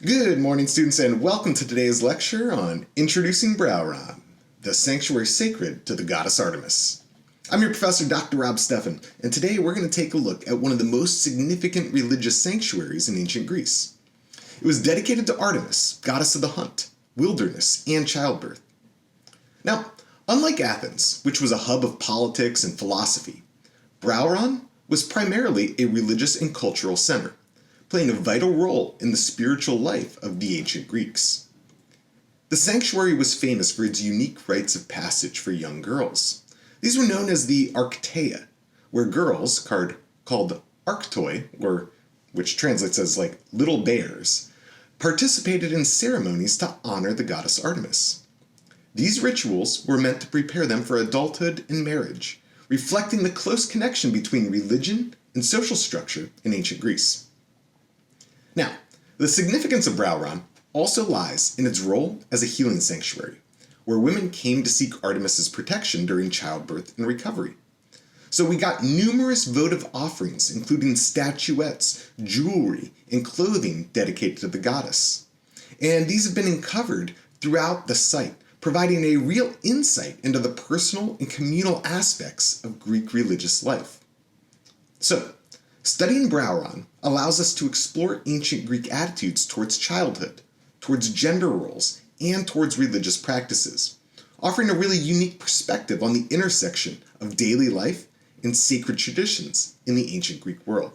Good morning, students, and welcome to today's lecture on Introducing Brauron, the sanctuary sacred to the goddess Artemis. I'm your professor, Dr. Rob Steffen, and today we're going to take a look at one of the most significant religious sanctuaries in ancient Greece. It was dedicated to Artemis, goddess of the hunt, wilderness, and childbirth. Now, unlike Athens, which was a hub of politics and philosophy, Brauron was primarily a religious and cultural center, playing a vital role in the spiritual life of the ancient Greeks. The sanctuary was famous for its unique rites of passage for young girls. These were known as the Arctea, where girls, called Arctoi, which translates as like little bears, participated in ceremonies to honor the goddess Artemis. These rituals were meant to prepare them for adulthood and marriage, reflecting the close connection between religion and social structure in ancient Greece. Now, the significance of Brauron also lies in its role as a healing sanctuary, where women came to seek Artemis's protection during childbirth and recovery. So we got numerous votive offerings, including statuettes, jewelry, and clothing dedicated to the goddess. And these have been uncovered throughout the site, providing a real insight into the personal and communal aspects of Greek religious life. So, studying Brauron allows us to explore ancient Greek attitudes towards childhood, towards gender roles, and towards religious practices, offering a really unique perspective on the intersection of daily life and sacred traditions in the ancient Greek world.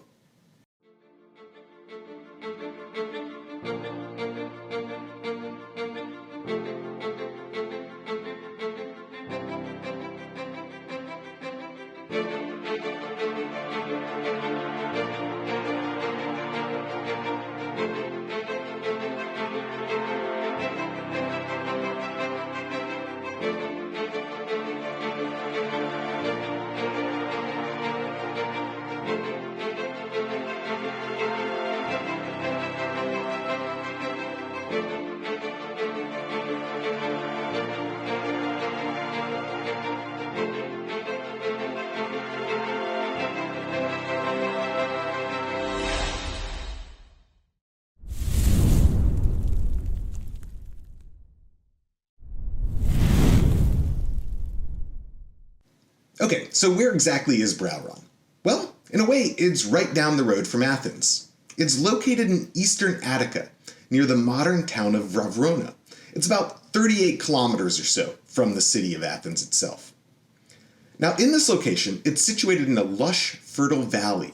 Okay, so where exactly is Brauron? Well, in a way, it's right down the road from Athens. It's located in eastern Attica, near the modern town of Brauron. It's about 38 kilometers or so from the city of Athens itself. Now, in this location, it's situated in a lush, fertile valley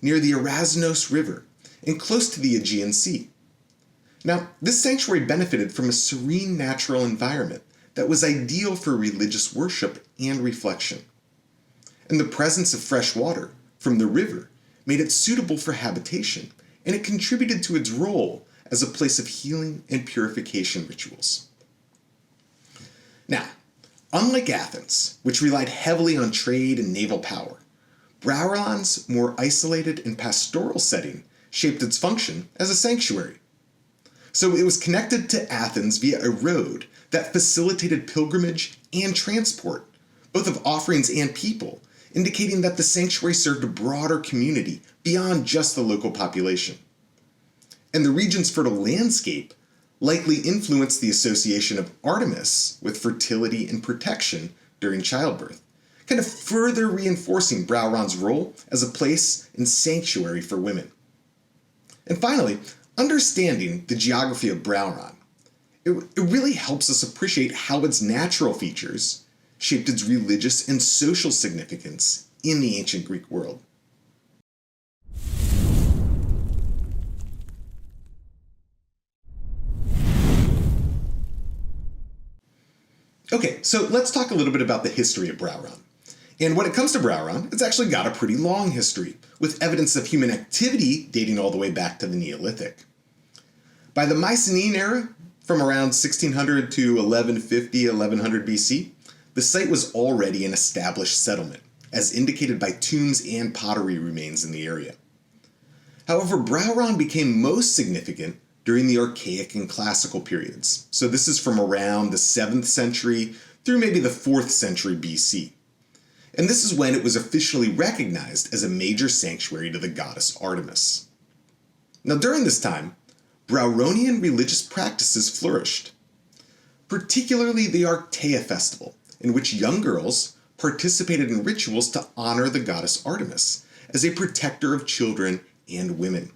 near the Erasmus River and close to the Aegean Sea. Now, this sanctuary benefited from a serene natural environment that was ideal for religious worship and reflection. And the presence of fresh water from the river made it suitable for habitation, and it contributed to its role as a place of healing and purification rituals. Now, unlike Athens, which relied heavily on trade and naval power, Brauron's more isolated and pastoral setting shaped its function as a sanctuary. So it was connected to Athens via a road that facilitated pilgrimage and transport, both of offerings and people, indicating that the sanctuary served a broader community beyond just the local population. And the region's fertile landscape likely influenced the association of Artemis with fertility and protection during childbirth, kind of further reinforcing Brauron's role as a place and sanctuary for women. And finally, understanding the geography of Brauron, it really helps us appreciate how its natural features shaped its religious and social significance in the ancient Greek world. Okay, so let's talk a little bit about the history of Brauron. And when it comes to Brauron, it's actually got a pretty long history, with evidence of human activity dating all the way back to the Neolithic. By the Mycenaean era, from around 1600 to 1150, 1100 BC, the site was already an established settlement, as indicated by tombs and pottery remains in the area. However, Brauron became most significant during the Archaic and Classical periods, so this is from around the 7th century through maybe the 4th century BC. And this is when it was officially recognized as a major sanctuary to the goddess Artemis. Now during this time, Brauronian religious practices flourished, particularly the Archaea festival, in which young girls participated in rituals to honor the goddess Artemis as a protector of children and women.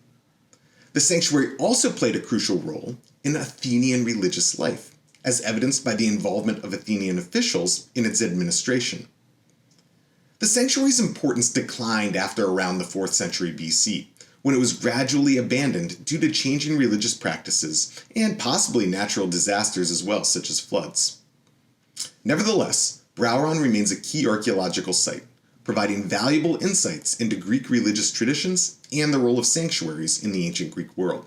The sanctuary also played a crucial role in Athenian religious life, as evidenced by the involvement of Athenian officials in its administration. The sanctuary's importance declined after around the 4th century BC, when it was gradually abandoned due to changing religious practices and possibly natural disasters as well, such as floods. Nevertheless, Brauron remains a key archaeological site, providing valuable insights into Greek religious traditions and the role of sanctuaries in the ancient Greek world.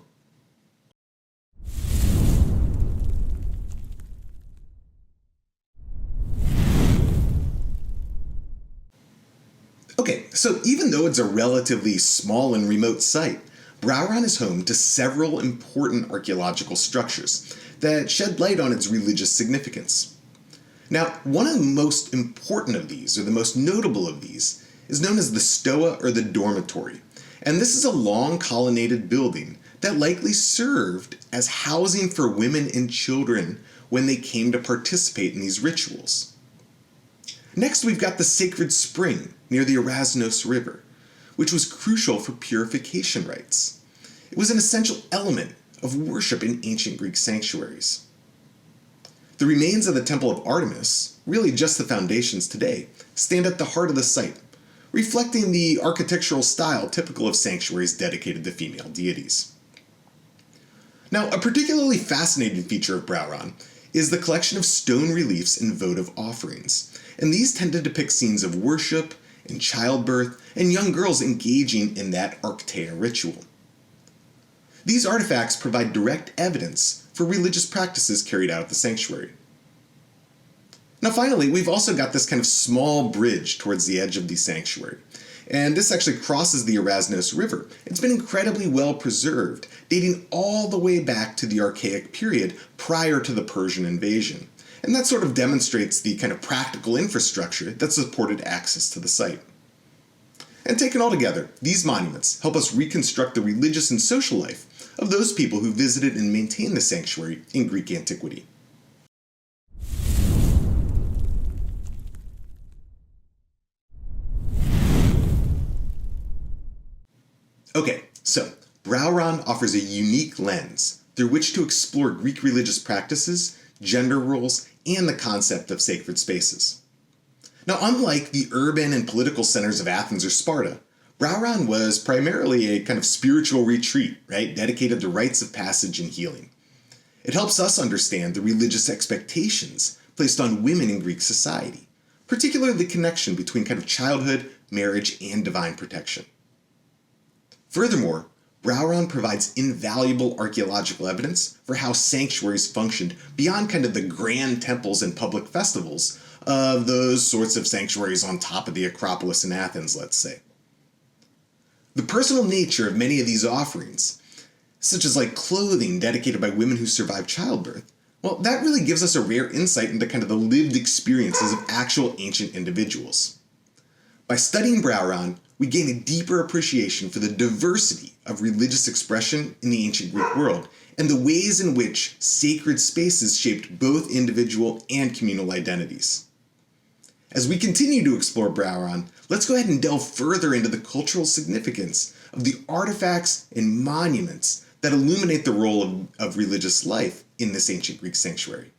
Okay, so even though it's a relatively small and remote site, Brauron is home to several important archaeological structures that shed light on its religious significance. Now, one of the most important of these, or the most notable of these, is known as the stoa or the dormitory, and this is a long colonnaded building that likely served as housing for women and children when they came to participate in these rituals. Next, we've got the sacred spring near the Arasnos River, which was crucial for purification rites. It was an essential element of worship in ancient Greek sanctuaries. The remains of the Temple of Artemis, really just the foundations today, stand at the heart of the site, reflecting the architectural style typical of sanctuaries dedicated to female deities. Now, a particularly fascinating feature of Brauron is the collection of stone reliefs and votive offerings, and these tend to depict scenes of worship and childbirth and young girls engaging in that Archaea ritual. These artifacts provide direct evidence for religious practices carried out at the sanctuary. Now finally, we've also got this kind of small bridge towards the edge of the sanctuary, and this actually crosses the Arasnos River. It's been incredibly well preserved, dating all the way back to the Archaic period prior to the Persian invasion. And that sort of demonstrates the kind of practical infrastructure that supported access to the site. And taken all together, these monuments help us reconstruct the religious and social life of those people who visited and maintained the sanctuary in Greek antiquity. Okay, so Brauron offers a unique lens through which to explore Greek religious practices, gender roles, and the concept of sacred spaces. Now, unlike the urban and political centers of Athens or Sparta, Brauron was primarily a kind of spiritual retreat, right, dedicated to rites of passage and healing. It helps us understand the religious expectations placed on women in Greek society, particularly the connection between kind of childhood, marriage, and divine protection. Furthermore, Brauron provides invaluable archaeological evidence for how sanctuaries functioned beyond kind of the grand temples and public festivals of those sorts of sanctuaries on top of the Acropolis in Athens, let's say. The personal nature of many of these offerings, such as like clothing dedicated by women who survived childbirth, well, that really gives us a rare insight into kind of the lived experiences of actual ancient individuals. By studying Brauron, we gain a deeper appreciation for the diversity of religious expression in the ancient Greek world and the ways in which sacred spaces shaped both individual and communal identities. As we continue to explore Brauron, let's go ahead and delve further into the cultural significance of the artifacts and monuments that illuminate the role of religious life in this ancient Greek sanctuary.